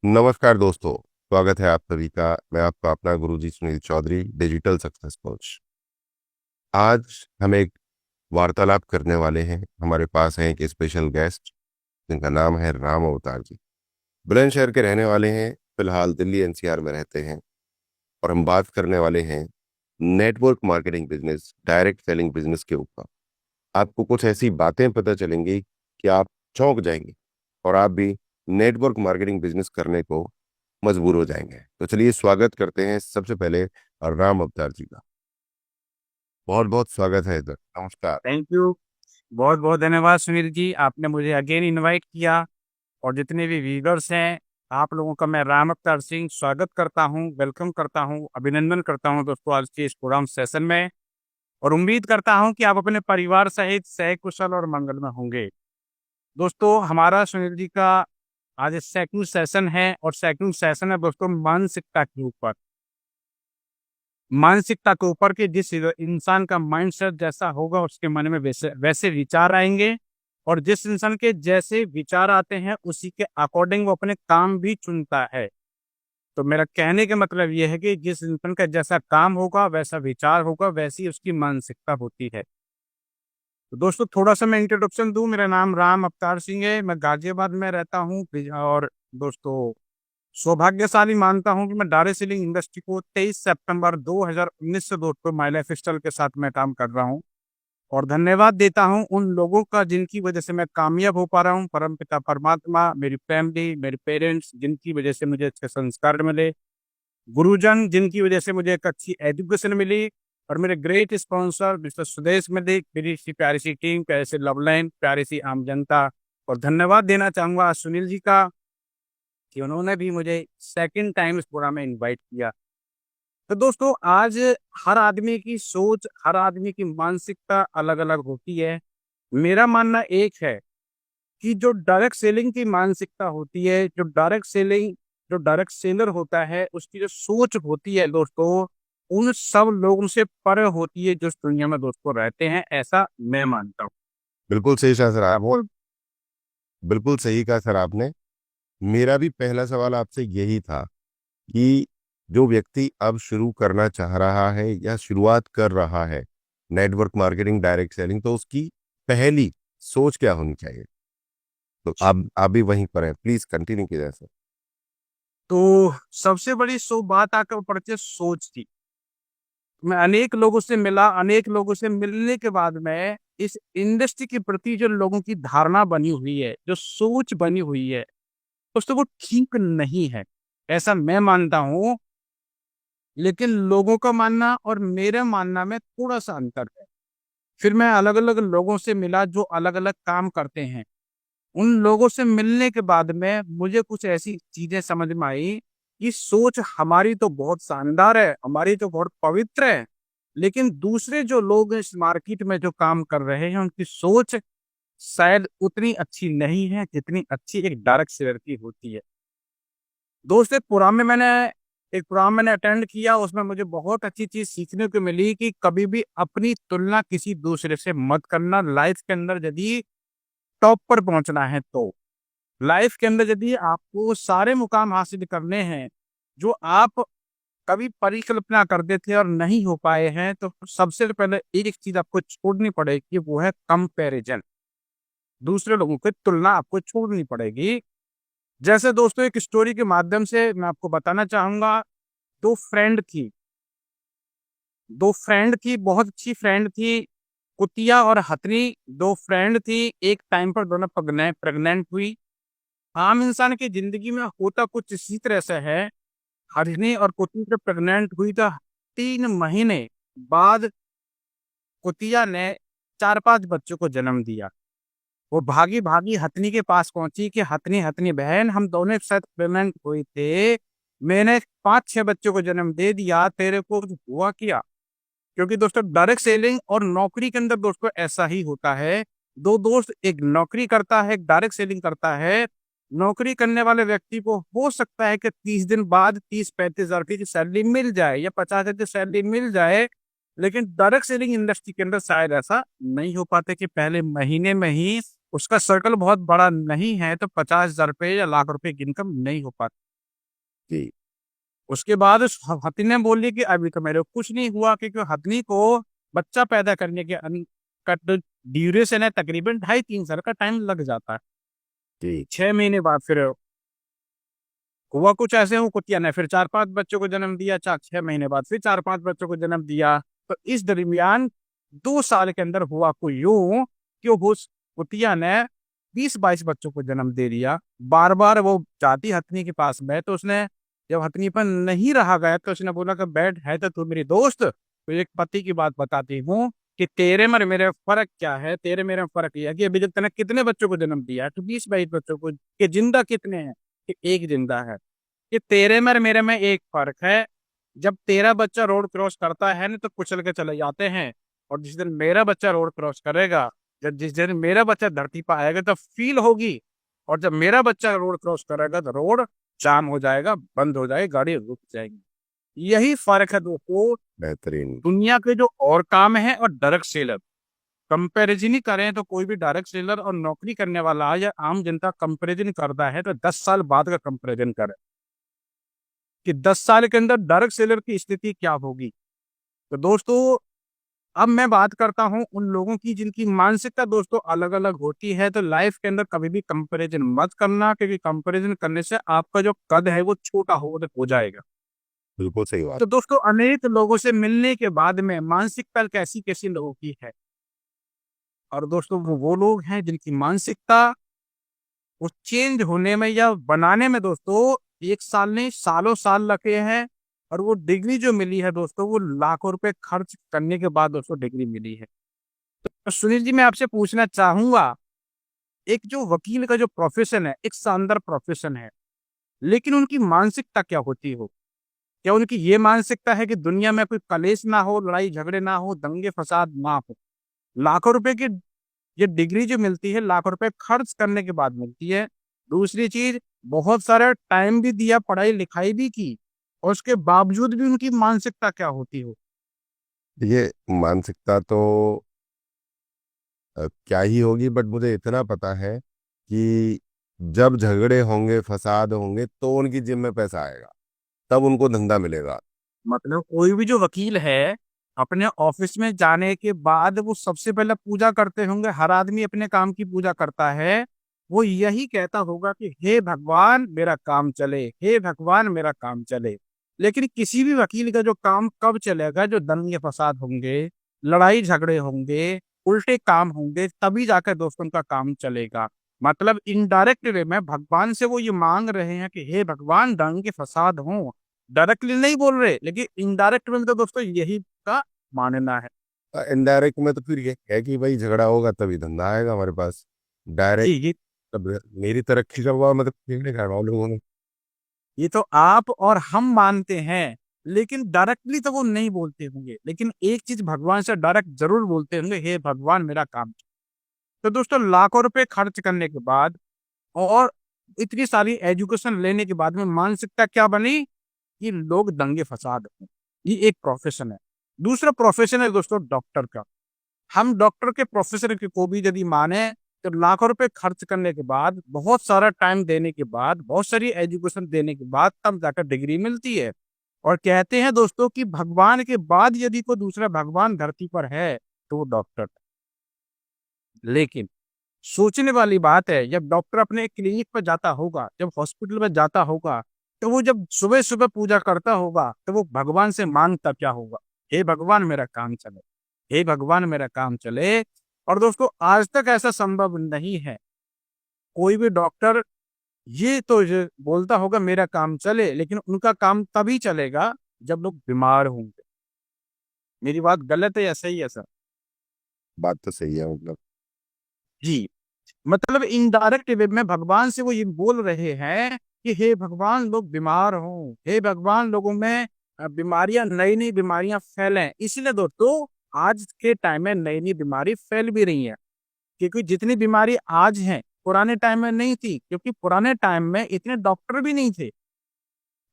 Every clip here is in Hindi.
नमस्कार दोस्तों। स्वागत है आप सभी का। मैं आपका अपना guruji Sunil Chaudhary, digital success coach. आज हम एक वार्तालाप करने वाले हैं। हमारे पास है एक स्पेशल गेस्ट जिनका नाम है राम अवतार जी। बुलंदशहर के रहने वाले हैं, फिलहाल दिल्ली एनसीआर में रहते हैं। और हम बात करने वाले हैं network marketing business, direct selling business के ऊपर। आपको कुछ ऐसी बातें पता चलेंगी कि आप चौंक जाएंगे और आप भी नेटवर्क मार्केटिंग बिजनेस करने को मजबूर हो जाएंगे। तो चलिए स्वागत करते हैं सबसे पहले राम अवतार जी का। बहुत बहुत स्वागत है इधर। नमस्कार। Thank you. बहुत बहुत धन्यवाद सुनील जी, आपने मुझे अगेन इनवाइट किया। और जितने भी व्यूअर्स हैं, आप लोगों का मैं राम अवतार सिंह स्वागत करता हूं, वेलकम करता हूं, अभिनंदन करता हूं दोस्तों आज के इस प्रोग्राम सेशन में। और उम्मीद करता हूं कि आप अपने परिवार सहित सकुशल और मंगल में होंगे। दोस्तों, हमारा सुनील जी का आज सेकंड सेशन है, और सेकंड सेशन है दोस्तों मानसिकता के ऊपर। मानसिकता के ऊपर कि जिस इंसान का माइंडसेट जैसा होगा उसके मन में वैसे वैसे विचार आएंगे। और जिस इंसान के जैसे विचार आते हैं उसी के अकॉर्डिंग वो अपने काम भी चुनता है। तो मेरा कहने का मतलब यह है कि जिस इंसान का जैसा काम होगा, वैसा विचार होगा, वैसी उसकी मानसिकता होती है। तो दोस्तों, थोड़ा सा मैं इंट्रोडक्शन दूं। मेरा नाम राम अवतार सिंह है, मैं गाजियाबाद में रहता हूँ। और दोस्तों, सौभाग्यशाली मानता हूं कि मैं डायरेक्ट सेलिंग इंडस्ट्री को 23 सितंबर 2019 से दोस्तों माई लाइफ स्टाइल के साथ मैं काम कर रहा हूं। और धन्यवाद देता हूं उन लोगों का जिनकी वजह से मैं कामयाब हो पा रहा हूं। परमपिता परमात्मा, मेरी फैमिली, मेरे पेरेंट्स जिनकी वजह से मुझे अच्छे संस्कार मिले, गुरुजन जिनकी वजह से मुझे एक अच्छी एजुकेशन मिली, और मेरे great sponsor mister Sudesh medic, मेरी सी प्यारी सी टीम, प्यारी सी लवलाइन, प्यारी सी आम जनता। और धन्यवाद देना चाहूंगा आज सुनील जी का कि उन्होंने भी मुझे सेकंड टाइम इस प्रोग्राम में इनवाइट किया। तो दोस्तों, आज हर आदमी की सोच, हर आदमी की मानसिकता अलग अलग होती है। मेरा मानना एक है कि जो डायरेक्ट सेलिंग की मानसिकता होती है, जो डायरेक्ट सेलर होता है, उसकी जो सोच होती है दोस्तों, उन सब लोगों से परे होती है जो इस दुनिया में दोस्तों रहते हैं, ऐसा मैं मानता हूँ। बिल्कुल सही कहा सर आप। और बिल्कुल सही कहा सर आपने। मेरा भी पहला सवाल आपसे यही था कि जो व्यक्ति अब शुरू करना चाह रहा है या शुरुआत कर रहा है नेटवर्क मार्केटिंग, डायरेक्ट सेलिंग, तो उसकी पहली सोच क्या होनी चाहिए। तो आप भी वहीं पर हैं, प्लीज कंटिन्यू कीजिए सर। तो सबसे बड़ी सो बात आकर पड़ती है सोच की। मैं अनेक लोगों से मिला, अनेक लोगों से मिलने के बाद में इस इंडस्ट्री के प्रति जो लोगों की धारणा बनी हुई है, जो सोच बनी हुई है, दोस्तों वो ठीक नहीं है, ऐसा मैं मानता हूँ। लेकिन लोगों का मानना और मेरे मानना में थोड़ा सा अंतर है। फिर मैं अलग अलग लोगों से मिला जो अलग अलग काम करते हैं। उन लोगों से मिलने के बाद में मुझे कुछ ऐसी चीजें समझ में आई कि सोच हमारी तो बहुत शानदार है, हमारी तो बहुत पवित्र है। लेकिन दूसरे जो लोग इस मार्केट में जो काम कर रहे हैं, उनकी सोच शायद उतनी अच्छी नहीं है जितनी अच्छी एक डायरेक्ट सेलर की होती है। दोस्त, एक प्रोग्राम मैंने अटेंड किया, उसमें मुझे बहुत अच्छी चीज सीखने को मिली कि कभी भी अपनी तुलना किसी दूसरे से मत करना। लाइफ के अंदर यदि टॉप पर पहुंचना है, तो लाइफ के अंदर यदि आपको सारे मुकाम हासिल करने हैं जो आप कभी परिकल्पना करते थे और नहीं हो पाए हैं, तो सबसे पहले एक चीज आपको छोड़नी पड़ेगी, वो है कंपैरिजन। दूसरे लोगों की तुलना आपको छोड़नी पड़ेगी। जैसे दोस्तों, एक स्टोरी के माध्यम से मैं आपको बताना चाहूंगा। दो फ्रेंड थी, बहुत अच्छी फ्रेंड थी। कुतिया और हथनी दो फ्रेंड थी। एक टाइम पर दोनों प्रेग्नेंट हुई। आम इंसान की जिंदगी में होता कुछ इसी तरह से है। हथनी और कुतिया जब प्रेग्नेंट हुई तो 3 महीने बाद कुतिया ने 4-5 बच्चों को जन्म दिया। वो भागी भागी हथनी के पास पहुंची कि हथनी, हथनी बहन, हम दोनों एक साथ प्रेग्नेंट हुए थे, मैंने 5-6 बच्चों को जन्म दे दिया, तेरे को कुछ हुआ क्या? क्योंकि दोस्तों, डायरेक्ट सेलिंग और नौकरी के अंदर दोस्तों ऐसा ही होता है। दो दोस्त, एक नौकरी करता है, एक डायरेक्ट सेलिंग करता है। नौकरी करने वाले व्यक्ति को हो सकता है कि 30 दिन बाद 30-35 हजार की सैलरी मिल जाए या 50 हजार की सैलरी मिल जाए। लेकिन डायरेक्ट सेलिंग इंडस्ट्री के अंदर शायद ऐसा नहीं हो पाता कि पहले महीने में ही उसका सर्कल बहुत बड़ा नहीं है तो 50 हजार रुपये या लाख रुपए की इनकम नहीं हो पाती। जी। उसके बाद उस हथनी ने बोली कि अभी तो मेरे को कुछ नहीं हुआ, क्योंकि हथनी को बच्चा पैदा करने के का ड्यूरेशन है तकरीबन 2.5-3 साल का टाइम लग जाता है। जी। 6 महीने बाद फिर हुआ कुछ ऐसे, हूँ कुतिया ने फिर 4-5 बच्चों को जन्म दिया, 6 महीने बाद फिर 4-5 बच्चों को जन्म दिया। तो इस दरमियान 2 साल के अंदर हुआ कोई यूं कि उस कुतिया ने 20-22 बच्चों को जन्म दे दिया। बार बार वो जाती हथनी के पास में, तो उसने जब हथनी पर नहीं रहा गया तो उसने बोला कि बैठ, है तो तू मेरी दोस्त, तो एक पति की बात बताती हूँ कि तेरे में मेरे फर्क क्या है। तेरे मेरे में फर्क यह है कि अभी जब तूने कितने बच्चों को जन्म दिया है, तो 20-22 बच्चों को, कि जिंदा कितने हैं, कि एक जिंदा है। कि तेरे में और मेरे में एक फर्क है, जब तेरा बच्चा रोड क्रॉस करता है ना तो कुचल के चले जाते हैं, और जिस दिन मेरा बच्चा रोड क्रॉस करेगा, जब जिस दिन मेरा बच्चा धरती पर आएगा तो फील होगी, और जब मेरा बच्चा रोड क्रॉस करेगा तो रोड जाम हो जाएगा, बंद हो जाएगी, गाड़ी रुक जाएगी। यही फर्क है दोस्तों बेहतरीन। दुनिया के जो और काम है और डायरेक्ट सेलर। कंपैरिजन ही करें तो कोई भी डायरेक्ट सेलर और नौकरी करने वाला या आम जनता कंपैरिजन करता है तो 10 साल बाद का कंपैरिजन करे कि 10 साल के अंदर डायरेक्ट सेलर की स्थिति क्या होगी। तो दोस्तों अब मैं बात करता हूं उन लोगों की जिनकी मानसिकता दोस्तों अलग अलग होती है। तो लाइफ के अंदर कभी भी कंपैरिजन मत करना, क्योंकि कंपैरिजन करने से आपका जो कद है वो छोटा हो जाएगा। बिल्कुल सही बात। तो दोस्तों अनेक लोगों से मिलने के बाद में मानसिकता कैसी कैसी लोगों की है, और दोस्तों वो लोग हैं जिनकी मानसिकता उस चेंज होने में या बनाने में दोस्तों 1 साल नहीं सालों साल लगे हैं। और वो डिग्री जो मिली है दोस्तों वो लाखों रुपए खर्च करने के बाद दोस्तों डिग्री मिली है। तो सुनील जी मैं आपसे पूछना चाहूंगा, एक जो वकील का जो प्रोफेशन है एक शानदार प्रोफेशन है, लेकिन उनकी मानसिकता क्या होती हो? क्या उनकी ये मानसिकता है कि दुनिया में कोई कलेश ना हो, लड़ाई झगड़े ना हो, दंगे फसाद ना हो? लाखों रुपए की ये डिग्री जो मिलती है लाखों रुपए खर्च करने के बाद मिलती है। दूसरी चीज, बहुत सारा टाइम भी दिया, पढ़ाई लिखाई भी की, और उसके बावजूद भी उनकी मानसिकता क्या होती हो? ये मानसिकता तो क्या ही होगी, बट मुझे इतना पता है कि जब झगड़े होंगे, फसाद होंगे, तो उनकी जेब में पैसा आएगा, तब उनको धंधा मिलेगा। मतलब कोई भी जो वकील है अपने ऑफिस में जाने के बाद वो सबसे पहले पूजा करते होंगे, हर आदमी अपने काम की पूजा करता है, वो यही कहता होगा कि हे भगवान मेरा काम चले, हे भगवान मेरा काम चले। लेकिन किसी भी वकील का जो काम कब चलेगा, जो दंगे फसाद होंगे, लड़ाई झगड़े होंगे, उल्टे काम होंगे, तभी जाकर दोस्तों का काम चलेगा। मतलब इनडायरेक्ट वे में भगवान से वो ये मांग रहे हैं कि हे भगवान दंगे फसाद हो। डायरेक्टली नहीं बोल रहे, लेकिन इनडायरेक्ट में तो दोस्तों यही का मानना है। इनडायरेक्ट में तो फिर ये है कि भाई झगड़ा होगा तभी धंधा आएगा हमारे पास। जी डायरेक्ट ये तब मेरी तरक्की का हुआ, मतलब ठेके खा रहा हूँ लोगों ने। ये तो आप और हम मानते हैं, लेकिन डायरेक्टली तो वो नहीं बोलते होंगे, लेकिन एक चीज भगवान से डायरेक्ट जरूर बोलते होंगे, हे भगवान मेरा काम। तो दोस्तों लाखों रुपए खर्च करने के बाद और इतनी सारी एजुकेशन लेने के बाद में मानसिकता क्या बनी कि लोग दंगे फसाद हों। ये एक प्रोफेशन है। दूसरा प्रोफेशन है दोस्तों डॉक्टर का। हम डॉक्टर के प्रोफेसर को भी यदि माने तो लाखों रुपए खर्च करने के बाद, बहुत सारा टाइम देने के बाद, बहुत सारी एजुकेशन देने के बाद तब जाकर डिग्री मिलती है। और कहते हैं दोस्तों कि भगवान के बाद यदि कोई दूसरा भगवान धरती पर है तो वो डॉक्टर। लेकिन सोचने वाली बात है, जब डॉक्टर अपने क्लिनिक पर जाता होगा, जब हॉस्पिटल में जाता होगा, तो वो जब सुबह सुबह पूजा करता होगा तो वो भगवान से मांगता क्या होगा? हे भगवान मेरा काम चले, हे भगवान मेरा काम चले। और दोस्तों आज तक ऐसा संभव नहीं है कोई भी डॉक्टर ये बोलता होगा मेरा काम चले, लेकिन उनका काम तभी चलेगा जब लोग बीमार होंगे। मेरी बात गलत है या सही है सर? बात तो सही है, मतलब। जी, मतलब इनडायरेक्ट वे में भगवान से वो ये बोल रहे हैं कि हे भगवान लोग बीमार हों, हे भगवान लोगों में बीमारियां, नई नई बीमारियां फैलें। इसलिए दोस्तों आज के टाइम में नई नई बीमारी फैल भी रही है, क्योंकि जितनी बीमारी आज है पुराने टाइम में नहीं थी, क्योंकि पुराने टाइम में इतने डॉक्टर भी नहीं थे।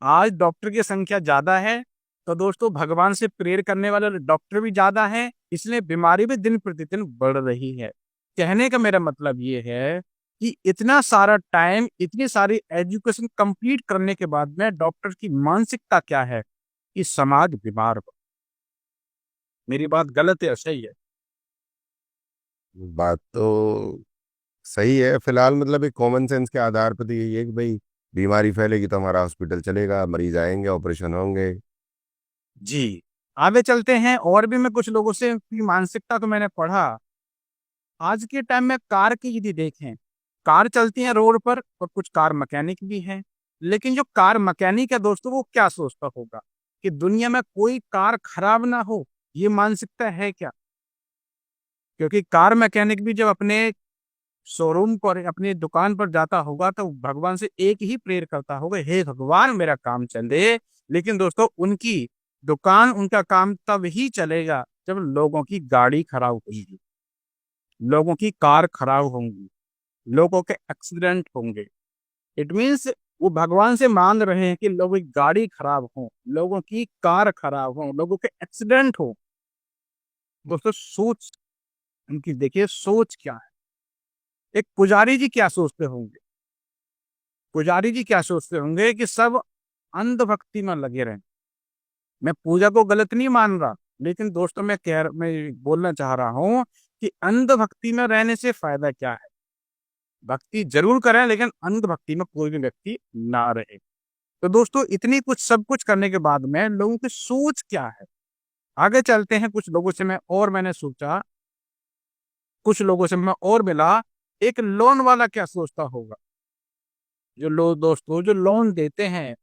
आज डॉक्टर की संख्या ज्यादा है, तो दोस्तों भगवान से प्रेयर करने वाले डॉक्टर भी ज्यादा है, इसलिए बीमारी भी दिन प्रतिदिन बढ़ रही है। कहने का मेरा मतलब ये है कि इतना सारा टाइम, इतनी सारी एजुकेशन कंप्लीट करने के बाद में डॉक्टर की मानसिकता क्या है कि समाज बीमार हो। मेरी बात गलत है या सही है? बात तो सही है। फिलहाल मतलब एक कॉमन सेंस के आधार पर तो यही है कि भाई बीमारी फैलेगी तो हमारा हॉस्पिटल चलेगा, मरीज आएंगे, ऑपरेशन होंगे। जी। आगे चलते हैं, और भी मैं कुछ लोगों से की मानसिकता को मैंने पढ़ा। आज के टाइम में कार की यदि देखें, कार चलती है रोड पर और कुछ कार मैकेनिक भी हैं। लेकिन जो कार मैकेनिक है दोस्तों, वो क्या सोचता होगा कि दुनिया में कोई कार खराब ना हो? ये मानसिकता है क्या? क्योंकि कार मैकेनिक भी जब अपने शोरूम पर, अपनी दुकान पर जाता होगा, तो भगवान से एक ही प्रेयर करता होगा, हे भगवान मेरा काम चले। लेकिन दोस्तों, उनकी दुकान, उनका काम तब ही चलेगा जब लोगों की गाड़ी खराब होगी, लोगों की कार खराब होंगी, लोगों के एक्सीडेंट होंगे। इट मीन्स वो भगवान से मांग रहे हैं कि लोगों की गाड़ी खराब हो, लोगों की कार खराब हो, लोगों के एक्सीडेंट हो। दोस्तों, सोच उनकी देखिए, सोच क्या है। एक पुजारी जी क्या सोचते होंगे? पुजारी जी क्या सोचते होंगे कि सब अंधभक्ति में लगे रहें। मैं पूजा को गलत नहीं मान रहा, लेकिन दोस्तों मैं बोलना चाह रहा हूँ कि अंधभक्ति में रहने से फायदा क्या है? भक्ति जरूर करें, लेकिन अंधभक्ति में कोई भी व्यक्ति ना रहे। तो दोस्तों, इतनी कुछ सब कुछ करने के बाद में लोगों की सोच क्या है? आगे चलते हैं। कुछ लोगों से मैंने सोचा, कुछ लोगों से मैं और मिला, एक लोन वाला क्या सोचता होगा? जो लोग दोस्तों जो लोन देते हैं,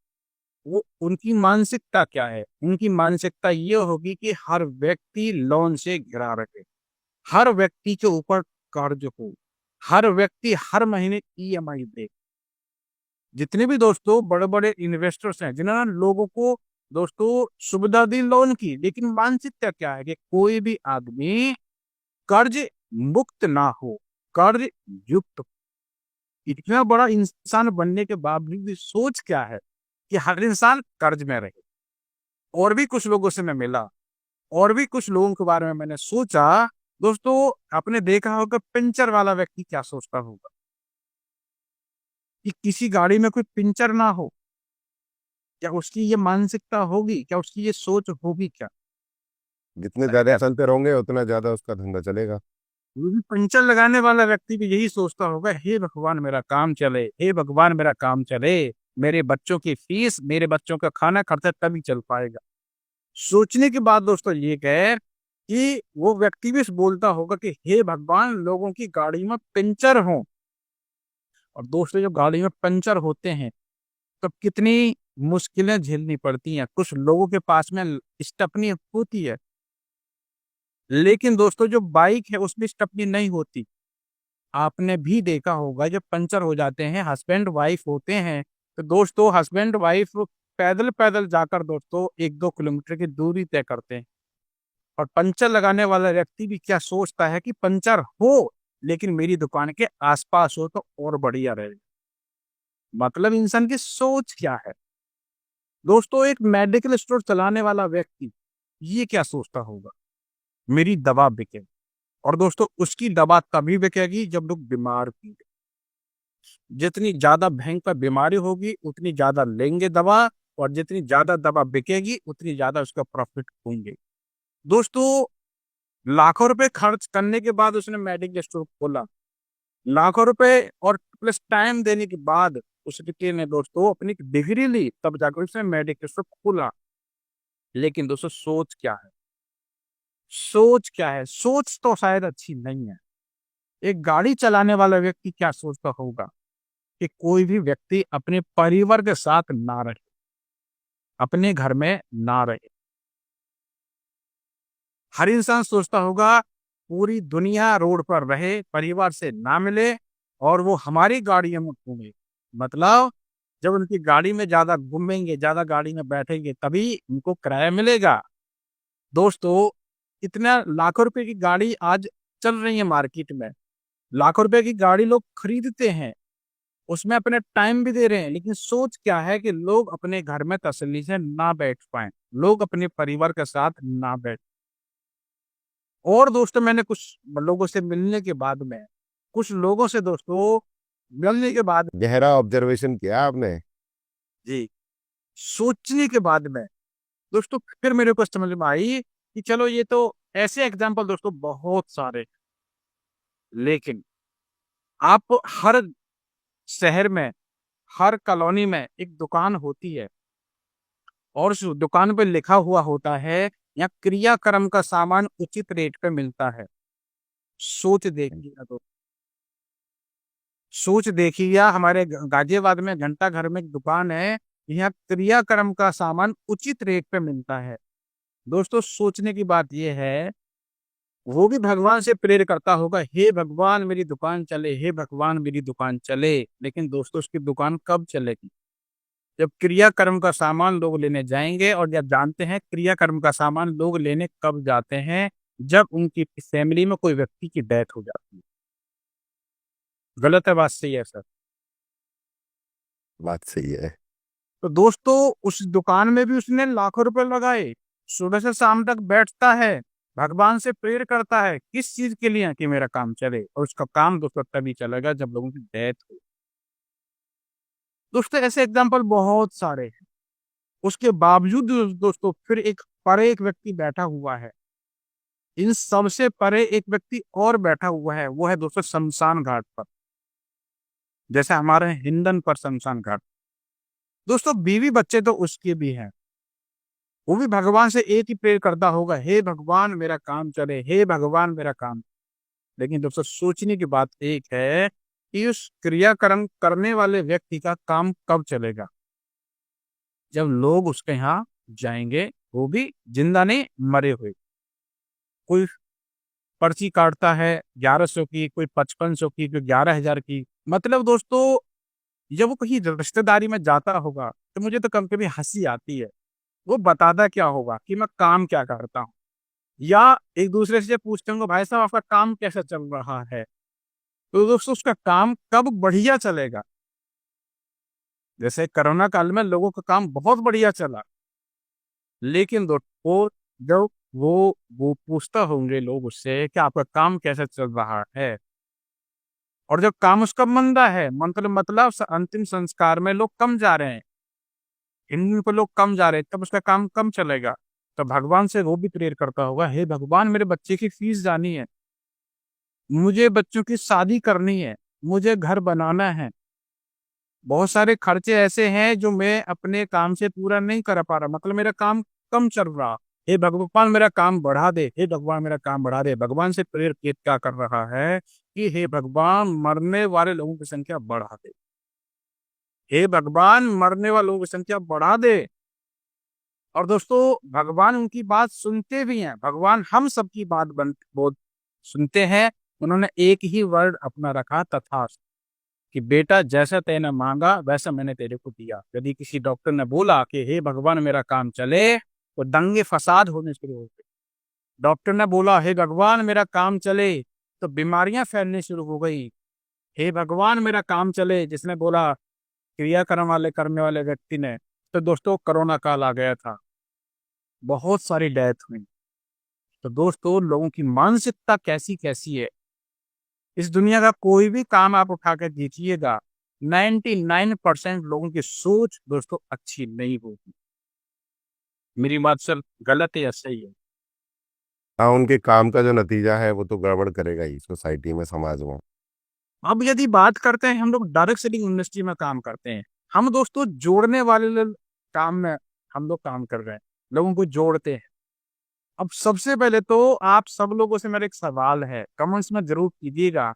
वो उनकी मानसिकता क्या है? उनकी मानसिकता ये होगी कि हर व्यक्ति लोन से घिरा रहे, हर व्यक्ति के ऊपर कर्ज हो, हर व्यक्ति हर महीने ईएमआई दे। जितने भी दोस्तों बड़े बड़े इन्वेस्टर्स हैं, जिन्होंने लोगों को दोस्तों सुविधा दी लोन की, लेकिन मानसिकता क्या है कि कोई भी आदमी कर्ज मुक्त ना हो, कर्ज युक्त। इतना बड़ा इंसान बनने के बावजूद भी सोच क्या है कि हर इंसान कर्ज में रहे। और भी कुछ लोगों से मैं मिला, और भी कुछ लोगों के बारे में मैंने सोचा। दोस्तों, आपने देखा होगा पंचर वाला व्यक्ति क्या सोचता होगा कि किसी गाड़ी में कोई पंचर ना हो। क्या उसकी ये मानसिकता होगी? क्या उसकी ये सोच होगी क्या? जितने ज्यादा चलते रहोगे उतना ज्यादा उसका धंधा चलेगा। वो भी पंचर लगाने वाला व्यक्ति भी यही सोचता होगा, हे भगवान मेरा काम चले, हे भगवान मेरा काम चले, मेरे बच्चों की फीस, मेरे बच्चों का खाना खर्चा तभी चल पाएगा। सोचने के बाद दोस्तों ये कह कि वो व्यक्ति भी बोलता होगा कि हे भगवान लोगों की गाड़ी में पंचर हो। और दोस्तों, जब गाड़ी में पंचर होते हैं तब कितनी मुश्किलें झेलनी पड़ती हैं। कुछ लोगों के पास में स्टेपनी होती है, लेकिन दोस्तों जो बाइक है उसमें स्टेपनी नहीं होती। आपने भी देखा होगा, जब पंचर हो जाते हैं, हस्बैंड वाइफ होते हैं, तो दोस्तों हस्बैंड वाइफ पैदल पैदल जाकर दोस्तों 1-2 किलोमीटर की दूरी तय करते हैं। और पंचर लगाने वाला व्यक्ति भी क्या सोचता है कि पंचर हो, लेकिन मेरी दुकान के आसपास हो तो और बढ़िया रहे। मतलब इंसान की सोच क्या है? दोस्तों, एक मेडिकल स्टोर चलाने वाला व्यक्ति ये क्या सोचता होगा? मेरी दवा बिके। और दोस्तों, उसकी दवा तभी बिकेगी जब लोग बीमार होंगे। जितनी ज्यादा भयंकर बीमारी होगी उतनी ज्यादा लेंगे दवा, और जितनी ज्यादा दवा बिकेगी उतनी ज्यादा उसका प्रॉफिट होंगे। दोस्तों, लाखों रुपए खर्च करने के बाद उसने मेडिकल स्टोर खोला, लाखों रुपए और प्लस टाइम देने के बाद उस व्यक्ति ने दोस्तों अपनी डिग्री ली, तब जाकर उसने मेडिकल स्टोर खोला। लेकिन दोस्तों, सोच क्या है? सोच क्या है? सोच तो शायद अच्छी नहीं है। एक गाड़ी चलाने वाला व्यक्ति क्या सोचता होगा कि कोई भी व्यक्ति अपने परिवार के साथ ना रहे, अपने घर में ना रहे। हर इंसान सोचता होगा पूरी दुनिया रोड पर रहे, परिवार से ना मिले, और वो हमारी गाड़ियों में घूमे। मतलब जब उनकी गाड़ी में ज्यादा घूमेंगे, ज्यादा गाड़ी में बैठेंगे, तभी उनको किराया मिलेगा। दोस्तों, इतना लाखों रुपए की गाड़ी आज चल रही है मार्केट में, लाखों रुपए की गाड़ी लोग खरीदते हैं, उसमें अपने टाइम भी दे रहे हैं, लेकिन सोच क्या है कि लोग अपने घर में तसल्ली से ना बैठ पाए, लोग अपने परिवार के साथ ना बैठ। और दोस्तों, मैंने कुछ लोगों से मिलने के बाद में, कुछ लोगों से दोस्तों मिलने के बाद गहरा ऑब्जर्वेशन किया आपने। जी, सोचने के बाद में दोस्तों फिर मेरे को समझ में आई कि चलो ये तो ऐसे एग्जाम्पल दोस्तों बहुत सारे, लेकिन आप हर शहर में, हर कॉलोनी में एक दुकान होती है और उस दुकान पे लिखा हुआ होता है यहाँ क्रियाक्रम का सामान उचित रेट पे मिलता है। सोच देखिएगा तो, सोच देखिएगा हमारे गाजियाबाद में घंटा घर में एक दुकान है, यहाँ क्रियाक्रम का सामान उचित रेट पे मिलता है। दोस्तों सोचने की बात यह है, वो भी भगवान से प्रेयर करता होगा, हे भगवान मेरी दुकान चले, हे भगवान मेरी दुकान चले। लेकिन दोस्तों उसकी दुकान कब चलेगी? जब क्रियाकर्म का सामान लोग लेने जाएंगे। और जब जानते हैं क्रियाकर्म का सामान लोग लेने कब जाते हैं? जब उनकी फैमिली में कोई व्यक्ति की डेथ हो जाती है। गलत है बात? सही है सर? बात सही है। तो दोस्तों उस दुकान में भी उसने लाखों रुपए लगाए, सुबह से शाम तक बैठता है, भगवान से प्रेयर करता है, किस चीज के लिए? कि मेरा काम चले। और उसका काम दोस्तों तभी चलेगा जब लोगों की डेथ हो। दोस्तों ऐसे एग्जाम्पल बहुत सारे हैं। उसके बावजूद दोस्तों फिर एक परे एक व्यक्ति बैठा हुआ है, इन सबसे परे एक व्यक्ति और बैठा हुआ है, वो है दोस्तों शमशान घाट पर। जैसे हमारे हिंदन पर शमशान घाट। दोस्तों बीवी बच्चे तो उसके भी हैं, वो भी भगवान से एक ही प्रेयर करता होगा, हे भगवान मेरा काम चले, हे भगवान मेरा काम। लेकिन दोस्तों सोचने की बात एक है कि उस क्रियाक्रम करने वाले व्यक्ति का काम कब चलेगा? जब लोग उसके यहाँ जाएंगे, वो भी जिंदा नहीं, मरे हुए। कोई पर्ची काटता है 1100 की, कोई 5500 की, कोई 11,000 की। मतलब दोस्तों जब वो कहीं रिश्तेदारी में जाता होगा तो मुझे तो कभी कभी हंसी आती है। वो बताता क्या होगा कि मैं काम क्या करता हूँ, या एक दूसरे से पूछते होंगे भाई साहब आपका काम कैसा चल रहा है। तो दोस्तों उसका काम कब बढ़िया चलेगा? जैसे कोरोना काल में लोगों का काम बहुत बढ़िया चला, लेकिन दोस्तों जब वो पूछता होंगे लोग उससे कि आपका काम कैसे चल रहा है, और जब काम उसका मंदा है, मतलब अंतिम संस्कार में लोग कम जा रहे हैं, हिंदू को लोग कम जा रहे हैं, तब उसका काम कम चलेगा। तो भगवान से वो भी प्रेयर करता होगा, हे भगवान मेरे बच्चे की फीस जानी है, मुझे बच्चों की शादी करनी है, मुझे घर बनाना है, बहुत सारे खर्चे ऐसे हैं जो मैं अपने काम से पूरा नहीं कर पा रहा, मतलब मेरा काम कम चल रहा। हे भगवान मेरा काम बढ़ा दे, हे भगवान मेरा काम बढ़ा दे। भगवान से प्रेयर क्या कर रहा है कि हे भगवान मरने वाले लोगों की संख्या बढ़ा दे, हे भगवान मरने वाले लोगों की संख्या बढ़ा दे। और दोस्तों भगवान उनकी बात सुनते भी हैं, भगवान हम सबकी बात बहुत सुनते हैं। उन्होंने एक ही वर्ड अपना रखा, तथास्तु, कि बेटा जैसा तैने मांगा वैसा मैंने तेरे को दिया। यदि किसी डॉक्टर ने बोला कि हे भगवान मेरा काम चले, तो दंगे फसाद होने शुरू हो गए। डॉक्टर ने बोला हे भगवान मेरा काम चले, तो बीमारियां फैलने शुरू हो गई। हे भगवान मेरा काम चले जिसने बोला क्रियाक्रम वाले करने वाले व्यक्ति ने, तो दोस्तों कोरोना काल आ गया था, बहुत सारी डेथ हुई। तो दोस्तों लोगों की मानसिकता कैसी कैसी है। इस दुनिया का कोई भी काम आप उठा कर देखिएगा, 99% लोगों की सोच दोस्तों अच्छी नहीं होगी। मेरी बात सर गलत है या सही है? हाँ, उनके काम का जो नतीजा है वो तो गड़बड़ करेगा ही सोसाइटी में, समाज में। अब यदि बात करते हैं, हम लोग डायरेक्ट सेलिंग इंडस्ट्री में काम करते हैं, हम दोस्तों जोड़ने वाले काम में हम लोग काम कर रहे हैं, लोगों को जोड़ते हैं। अब सबसे पहले तो आप सब लोगों से मेरा एक सवाल है, कमेंट्स में जरूर कीजिएगा,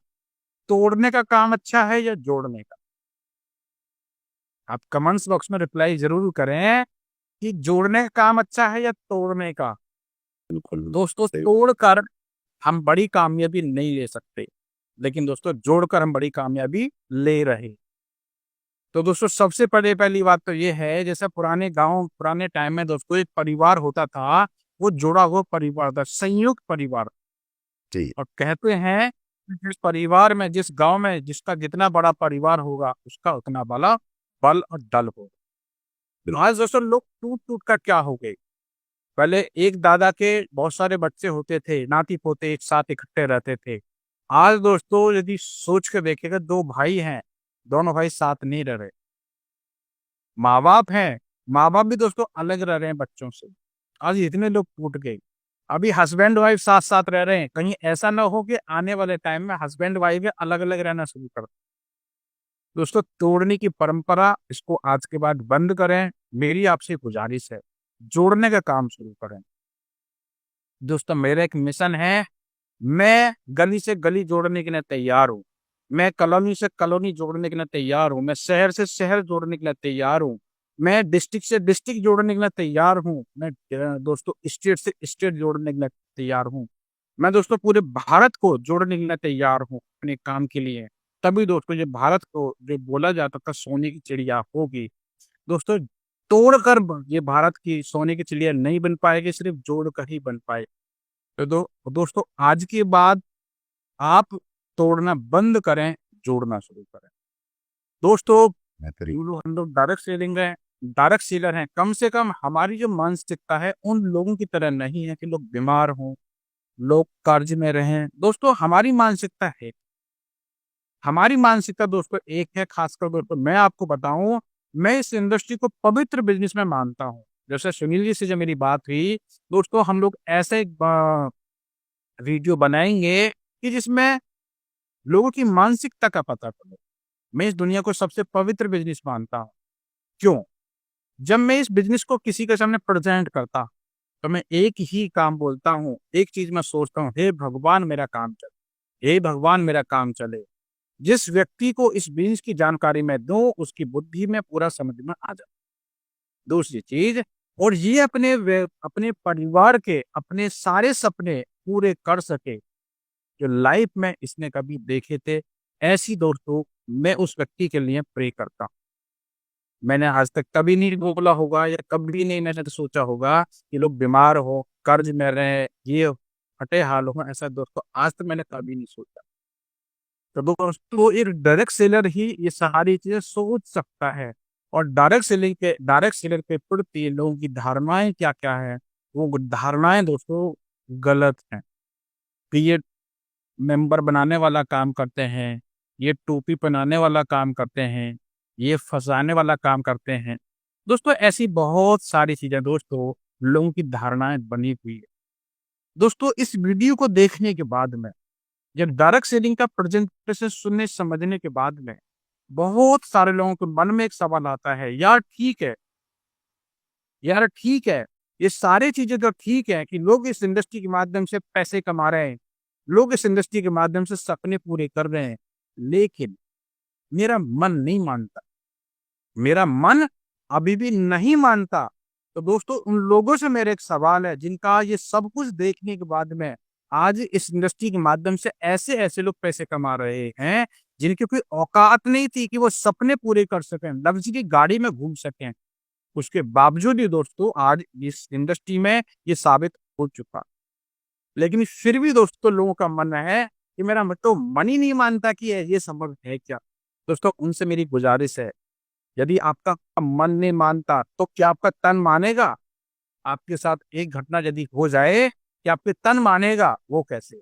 तोड़ने का काम अच्छा है या जोड़ने का? आप कमेंट्स बॉक्स में रिप्लाई जरूर करें कि जोड़ने का काम अच्छा है या तोड़ने का। बिल्कुल दोस्तों सही। तोड़कर हम बड़ी कामयाबी नहीं ले सकते, लेकिन दोस्तों जोड़कर हम बड़ी कामयाबी ले रहे। तो दोस्तों सबसे पहली बात तो ये है, जैसे पुराने गांव पुराने टाइम में दोस्तों एक परिवार होता था, वो जुड़ा हुआ परिवार था, संयुक्त परिवार। जी। और कहते हैं कि जिस परिवार में, जिस गांव में जिसका जितना बड़ा परिवार होगा उसका उतना बड़ा बल और दल होगा। आज दोस्तों लोग टूट टूट कर क्या हो गए। पहले एक दादा के बहुत सारे बच्चे होते थे, नाती पोते एक साथ इकट्ठे रहते थे। आज दोस्तों यदि सोच के देखेगा, दो भाई हैं, दोनों भाई साथ नहीं रह रहे। माँ बाप हैं, माँ बाप भी दोस्तों अलग रह रहे हैं बच्चों से। आज इतने लोग टूट गए। अभी हस्बैंड वाइफ साथ साथ रह रहे हैं, कहीं ऐसा ना हो कि आने वाले टाइम में हस्बैंड वाइफ अलग अलग रहना शुरू कर। दोस्तों तोड़ने की परंपरा इसको आज के बाद बंद करें, मेरी आपसे गुजारिश है। जोड़ने का काम शुरू करें। दोस्तों मेरा एक मिशन है, मैं गली से गली जोड़ने के लिए तैयार हूँ। मैं कॉलोनी से कॉलोनी जोड़ने के लिए तैयार हूँ। मैं शहर से शहर जोड़ने के लिए तैयार हूँ। मैं डिस्ट्रिक्ट से डिस्ट्रिक्ट जोड़ने के लिए तैयार हूँ। मैं दोस्तों स्टेट से स्टेट जोड़ने के लिए तैयार हूँ। मैं दोस्तों पूरे भारत को जोड़ने के लिए तैयार हूँ अपने काम के लिए। तभी दोस्तों ये भारत को जो बोला जाता था सोने की चिड़िया होगी, दोस्तों तोड़कर ये भारत की सोने की चिड़िया नहीं बन पाएगी, सिर्फ जोड़कर ही बन पाए। तो दोस्तों आज के बाद आप तोड़ना बंद करें, जोड़ना शुरू करें। दोस्तों बेहतरीन। हम लोग डायरेक्ट सेलिंग है, डायरेक्ट सेलर हैं, कम से कम हमारी जो मानसिकता है उन लोगों की तरह नहीं है कि लोग बीमार हों, लोग कर्ज में रहें। दोस्तों हमारी मानसिकता है, हमारी मानसिकता दोस्तों एक है। खासकर दोस्तों मैं आपको बताऊं, मैं इस इंडस्ट्री को पवित्र बिजनेस में मानता हूं। जैसे सुनील जी से जब मेरी बात हुई, दोस्तों हम लोग ऐसे वीडियो बनाएंगे कि जिसमें लोगों की मानसिकता का पता चले। मैं इस दुनिया को सबसे पवित्र बिजनेस मानता हूँ। क्यों? जब मैं इस बिजनेस को किसी के सामने प्रेजेंट करता तो मैं एक ही काम बोलता हूँ, एक चीज मैं सोचता हूँ, हे भगवान मेरा काम चले, हे भगवान मेरा काम चले। जिस व्यक्ति को इस बिजनेस की जानकारी मैं दूं उसकी बुद्धि में पूरा समझ में आ जाए। दूसरी चीज, और ये अपने परिवार के अपने सारे सपने पूरे कर सके जो लाइफ में इसने कभी देखे थे। ऐसी दोस्तों मैं उस व्यक्ति के लिए प्रे करता हूं। मैंने आज तक कभी नहीं बोला होगा या कभी नहीं मैंने तो सोचा होगा कि लोग बीमार हो, कर्ज में रहे, ये फटे हाल हो। ऐसा दोस्तों आज तक मैंने कभी नहीं सोचा। तो दोस्तों एक डायरेक्ट सेलर ही ये सारी चीजें सोच सकता है। और डायरेक्ट सेलर के प्रति लोगों की धारणाएं क्या क्या है, वो धारणाएं दोस्तों गलत हैं। कि ये मेंबर बनाने वाला काम करते हैं, ये टोपी पहनाने वाला काम करते हैं, ये फंसाने वाला काम करते हैं। दोस्तों ऐसी बहुत सारी चीजें दोस्तों लोगों की धारणाएं बनी हुई है। दोस्तों इस वीडियो को देखने के बाद में, जब डायरेक्ट सेलिंग का प्रेजेंटेशन सुनने समझने के बाद में, बहुत सारे लोगों के मन में एक सवाल आता है, यार ठीक है, यार ठीक है, ये सारी चीजें तो ठीक है कि लोग इस इंडस्ट्री के माध्यम से पैसे कमा रहे हैं, लोग इस इंडस्ट्री के माध्यम से सपने पूरे कर रहे हैं, लेकिन मेरा मन नहीं मानता, मेरा मन अभी भी नहीं मानता। तो दोस्तों उन लोगों से मेरा एक सवाल है जिनका ये सब कुछ देखने के बाद में आज इस इंडस्ट्री के माध्यम से ऐसे ऐसे लोग पैसे कमा रहे हैं जिनकी कोई औकात नहीं थी कि वो सपने पूरे कर सकें, लग्जरी गाड़ी में घूम सकें। उसके बावजूद भी दोस्तों आज इस इंडस्ट्री में ये साबित हो चुका। लेकिन फिर भी दोस्तों लोगों का मन है कि मेरा तो मन ही नहीं मानता कि ये संभव है क्या। दोस्तों उनसे मेरी गुजारिश है, यदि आपका मन नहीं मानता तो क्या आपका तन मानेगा? आपके साथ एक घटना यदि हो जाए कि आपके तन मानेगा, वो कैसे?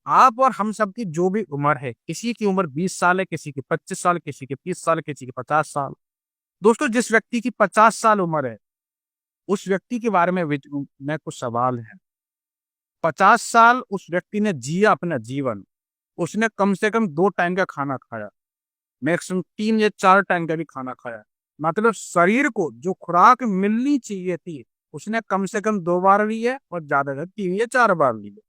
आप और हम सब की जो भी उम्र है, किसी की उम्र 20 साल है, किसी की 25 साल, किसी की 30 साल, किसी की 50 साल। दोस्तों जिस व्यक्ति की 50 साल उम्र है उस व्यक्ति के बारे में मैं कुछ सवाल है। 50 साल उस व्यक्ति ने जिया अपना जीवन, उसने कम से कम 2 टाइम का खाना खाया, मैक्सिमम 3 या 4 टाइम का भी खाना खाया। मतलब शरीर को जो खुराक मिलनी चाहिए थी उसने कम से कम 2 बार ली है और ज्यादा 3 या 4 बार ली है।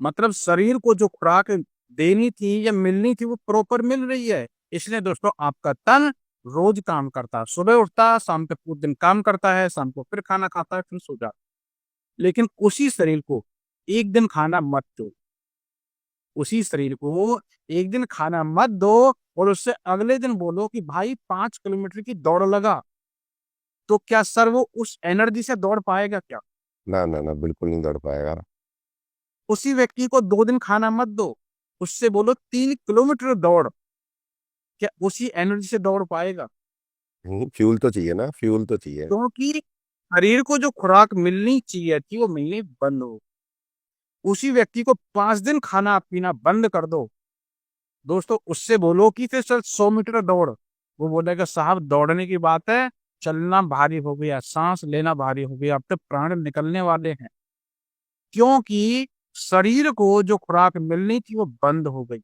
मतलब शरीर को जो खुराक देनी थी या मिलनी थी वो प्रॉपर मिल रही है। इसलिए दोस्तों आपका तन रोज काम करता है, सुबह उठता है, शाम तक पूरे दिन काम करता है, शाम को फिर खाना खाता है, फिर सो जाता है। लेकिन उसी शरीर को एक दिन खाना मत दो, उसी शरीर को एक दिन खाना मत दो और उससे अगले दिन बोलो कि भाई 5 किलोमीटर की दौड़ लगा, तो क्या सर वो उस एनर्जी से दौड़ पाएगा क्या? ना ना ना, बिल्कुल नहीं दौड़ पाएगा। उसी व्यक्ति को 2 दिन खाना मत दो, उससे बोलो 3 किलोमीटर दौड़, क्या उसी एनर्जी से दौड़ पाएगा? फ्यूल तो चाहिए ना, फ्यूल तो चाहिए। क्योंकि शरीर को जो खुराक मिलनी चाहिए थी वो मिलनी बंद हो। उसी व्यक्ति को 5 दिन खाना पीना बंद कर दो, दोस्तों उससे बोलो कि फिर चल 100 मीटर दौड़, वो बोलेगा साहब दौड़ने की बात है, चलना भारी हो गया, सांस लेना भारी हो गया, अब तो प्राण निकलने वाले हैं। क्योंकि शरीर को जो खुराक मिलनी थी वो बंद हो गई।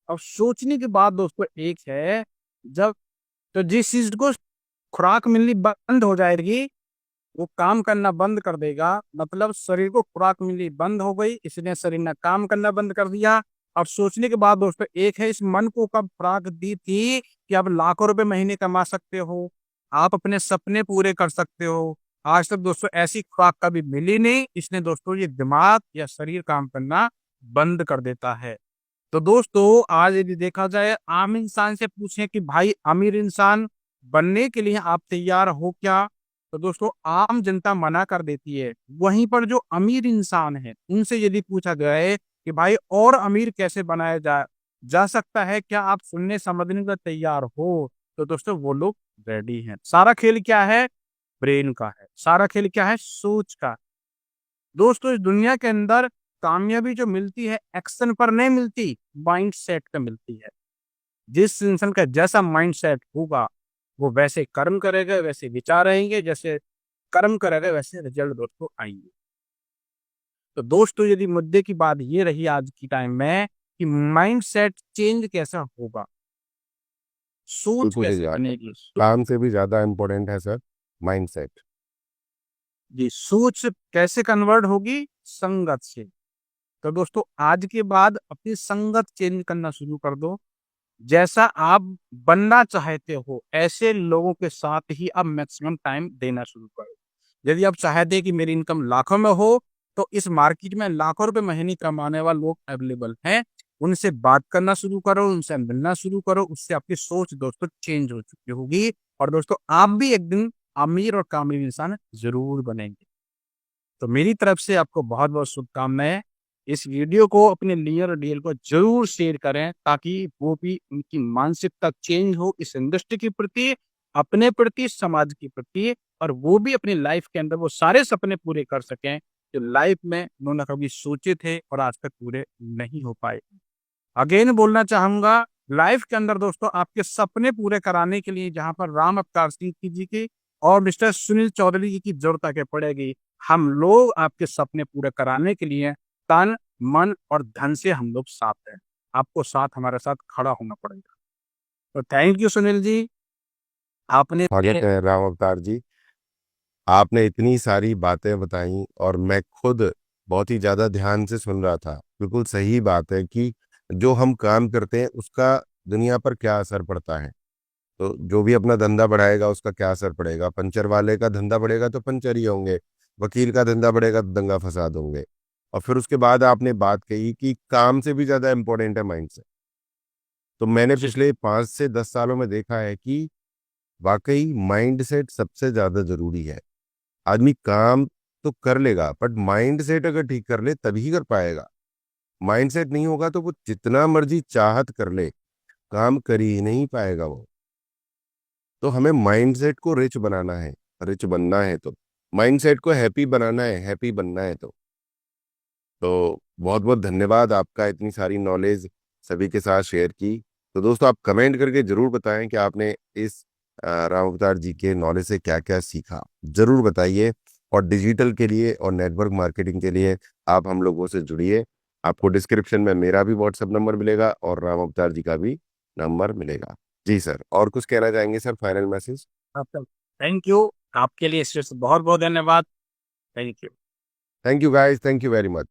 अब सोचने की बात दोस्तों एक है, जब तो जिस चीज को खुराक मिलनी बंद हो जाएगी वो काम करना बंद कर देगा, मतलब शरीर को खुराक मिलनी बंद हो गई, इसने शरीर ने काम करना बंद कर दिया। अब सोचने के बाद दोस्तों एक है, इस मन को कब खुराक दी थी कि आप लाखों रुपए महीने कमा सकते हो, आप अपने सपने पूरे कर सकते हो। आज तक दोस्तों ऐसी खुराक कभी मिली नहीं, इसने दोस्तों ये दिमाग या शरीर काम करना बंद कर देता है। तो दोस्तों आज यदि देखा जाए, आम इंसान से पूछें कि भाई अमीर इंसान बनने के लिए आप तैयार हो क्या, तो दोस्तों आम जनता मना कर देती है। वहीं पर जो अमीर इंसान है उनसे यदि पूछा जाए कि भाई और अमीर कैसे बनाया जा सकता है, क्या आप सुनने समझने का तैयार हो, तो दोस्तों वो लोग रेडी हैं। सारा खेल क्या है, ब्रेन का है, सारा खेल क्या है, सोच का। दोस्तों इस दुनिया के अंदर कामयाबी जो मिलती है एक्शन पर नहीं मिलती, माइंड सेट पे मिलती है। जिस इंसान का जैसा माइंड सेट होगा वो वैसे कर्म करेगा, वैसे विचार रहेंगे, जैसे कर्म करेगा वैसे रिजल्ट दोस्तों आएंगे। तो दोस्तों यदि मुद्दे की बात ये रही आज की टाइम में कि माइंड सेट चेंज कैसा होगा, सोच बिल्कुल ही कैसे यार, बनेगी, काम से भी ज्यादा इम्पोर्टेंट है सर माइंडसेट। जी सोच कैसे कन्वर्ट होगी, संगत से। तो दोस्तों आज के बाद अपनी संगत चेंज करना शुरू कर दो। जैसा आप बनना चाहते हो ऐसे लोगों के साथ ही अब मैक्सिमम टाइम देना शुरू करो। यदि आप चाहते हैं कि मेरी इनकम लाखों में हो, तो इस मार्केट में लाखों रुपए महीने कमाने वाले लोग अवेलेबल हैं, उनसे बात करना शुरू करो, उनसे मिलना शुरू करो, उससे आपकी सोच दोस्तों चेंज हो चुकी होगी। और दोस्तों आप भी एक दिन अमीर और कामयाब इंसान जरूर बनेंगे। तो मेरी तरफ से आपको बहुत बहुत शुभकामनाएं। इस वीडियो को अपने नियर और डियर को जरूर शेयर करें ताकि वो भी उनकी मानसिकता चेंज हो इस इंडस्ट्री के प्रति, अपने प्रति, समाज के प्रति, और वो भी अपनी लाइफ के अंदर वो सारे सपने पूरे कर सकें जो लाइफ में उन्होंने कभी सोचे थे और आज तक पूरे नहीं हो पाए। अगेन बोलना चाहूंगा, लाइफ के अंदर दोस्तों आपके सपने पूरे कराने के लिए जहां पर राम अवतार सिंह जी की और मिस्टर सुनील चौधरी जी की जरूरत आके पड़ेगी, हम लोग आपके सपने पूरे कराने के लिए तन मन और धन से हम लोग साथ हैं। आपको साथ हमारे साथ खड़ा होना पड़ेगा। तो थैंक यू सुनील जी, आपने स्वागत है राम अवतार जी। आपने इतनी सारी बातें बताई और मैं खुद बहुत ही ज्यादा ध्यान से सुन रहा था। बिल्कुल सही बात है कि जो हम काम करते हैं उसका दुनिया पर क्या असर पड़ता है। तो जो भी अपना धंधा बढ़ाएगा उसका क्या असर पड़ेगा। पंचर वाले का धंधा बढ़ेगा तो पंचर ही होंगे, वकील का धंधा बढ़ेगा तो दंगा फसाद होंगे। और फिर उसके बाद आपने बात कही कि काम से भी ज्यादा इंपॉर्टेंट है माइंडसेट। तो मैंने पिछले 5 से 10 सालों में देखा है कि वाकई माइंडसेट सबसे ज्यादा जरूरी है। आदमी काम तो कर लेगा बट माइंडसेट अगर ठीक कर ले तभी कर पाएगा। माइंडसेट नहीं होगा तो वो जितना मर्जी चाहत कर ले, काम कर ही नहीं पाएगा वो। तो हमें माइंडसेट को रिच बनाना है, रिच बनना है तो माइंडसेट को हैप्पी बनाना है, हैप्पी बनना है तो बहुत बहुत धन्यवाद आपका, इतनी सारी नॉलेज सभी के साथ शेयर की। तो दोस्तों आप कमेंट करके जरूर बताएं कि आपने इस राम अवतार जी के नॉलेज से क्या क्या सीखा, जरूर बताइए। और डिजिटल के लिए और नेटवर्क मार्केटिंग के लिए आप हम लोगों से जुड़िए। आपको डिस्क्रिप्शन में मेरा भी व्हाट्सएप नंबर मिलेगा और राम अवतार जी का भी नंबर मिलेगा। जी सर, और कुछ कहना चाहेंगे सर, फाइनल मैसेज? आपका थैंक यू, आपके लिए सिर्फ बहुत बहुत धन्यवाद। Thank you. Thank you guys, thank you very much.